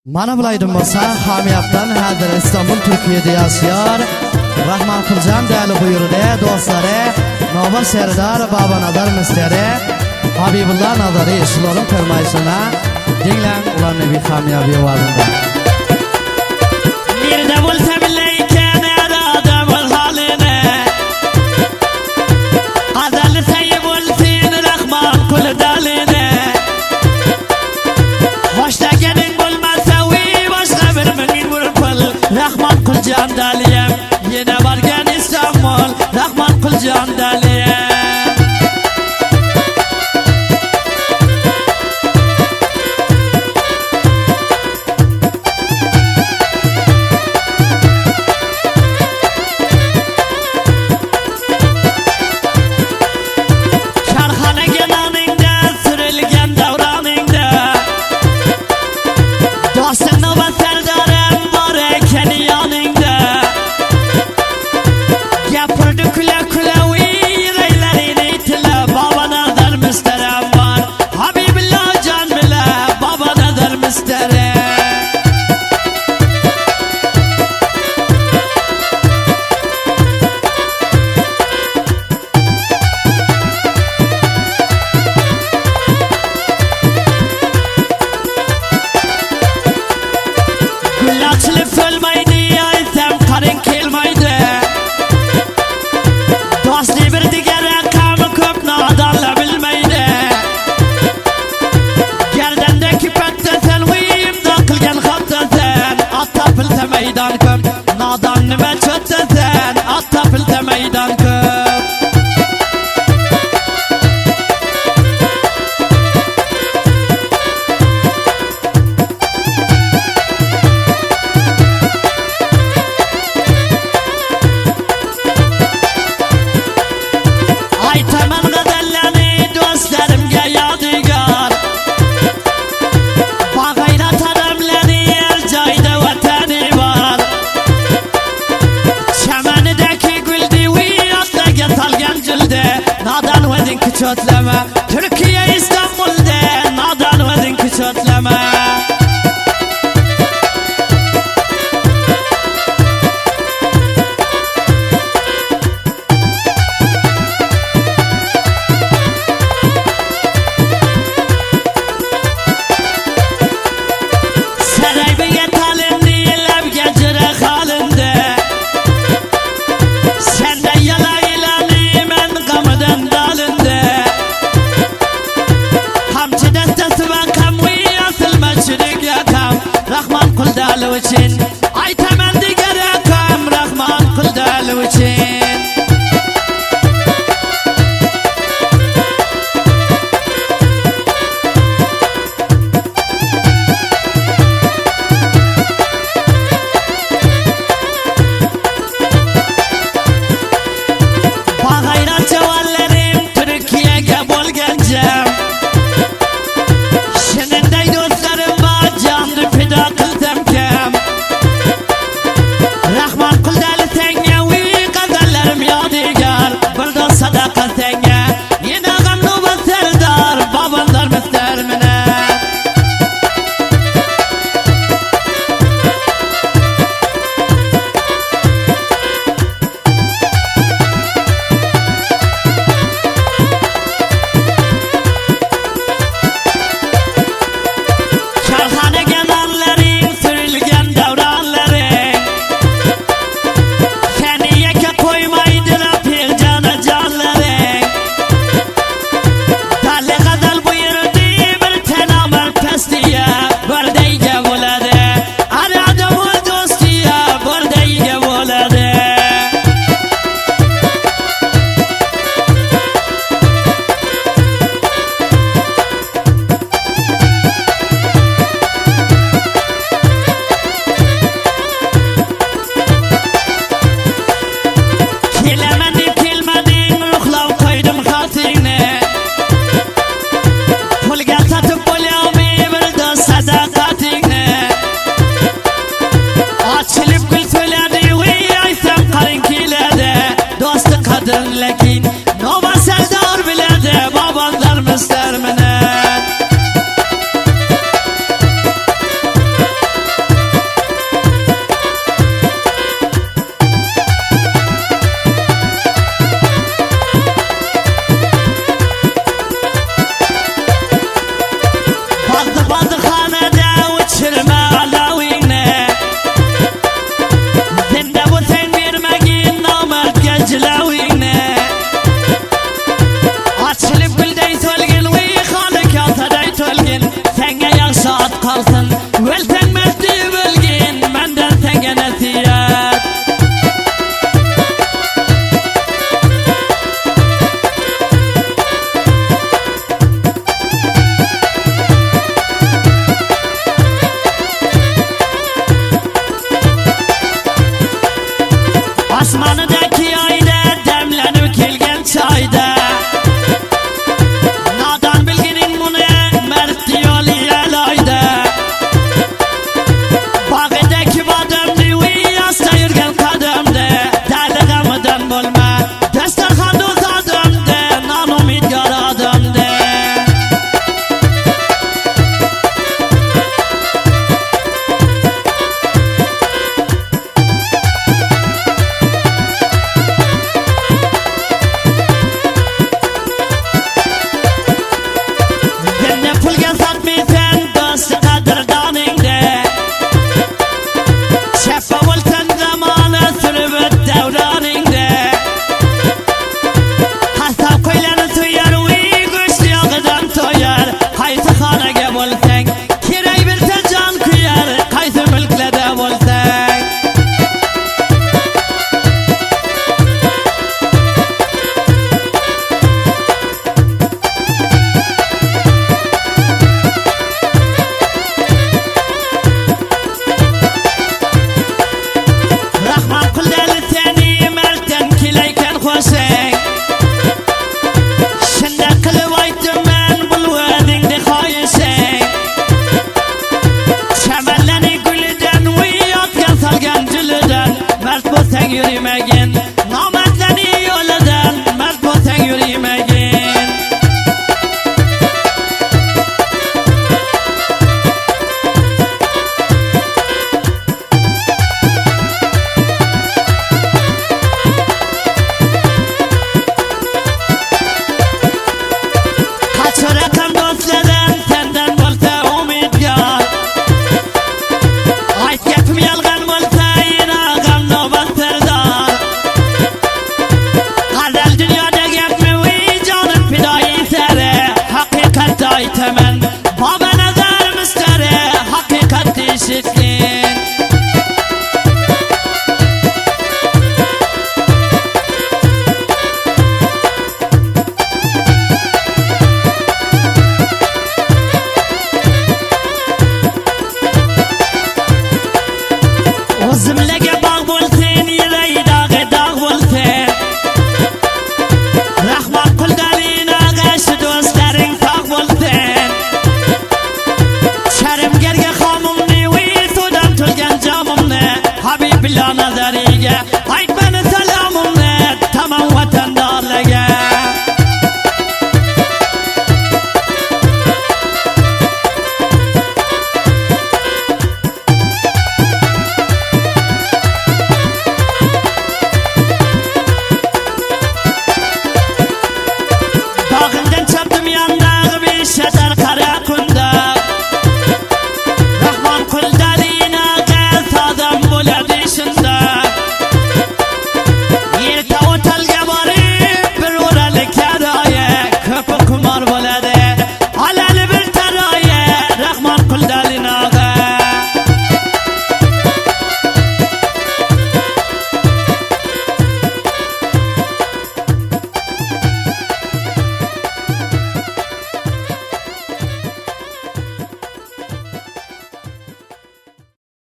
Mana bulaydım bolsa hamiyatdan hazır İstanbul Türkiye'de yaşıyor. Rahman Kılcan değerli buyurdu dostları. Nova Serdar Baba Nadar Misteri Habibullah Nadar'ı şuların kırmayışına dinlen ulan nebi hamiyabi varında. Bir de bulsa bileyken adamın haline Azal sayı bulsun Rahman kul daline Hoşta gelin bulmasa vi başka bir mümin vurpul Rahman kul can daliyem yine vargen İstanbul Rahman kul can daliyem Nadan nime çötsen at tapılta meydan köp Ay tamam gadallani dostlarımga yadigar Bagayrat adamlani her joyda vatani var Nadan vedin küçötleme Türkiye İstanbul'da Nadan vedin küçötleme Saraybiye talim değil evge cırık halinde Senden yala ilanı men gamıdan dalinde Hamçı destesi ve kamvi asılma çürük yakam Rahman kul dalı için Ay temendi gerekam Rahman kul dalı için yürümek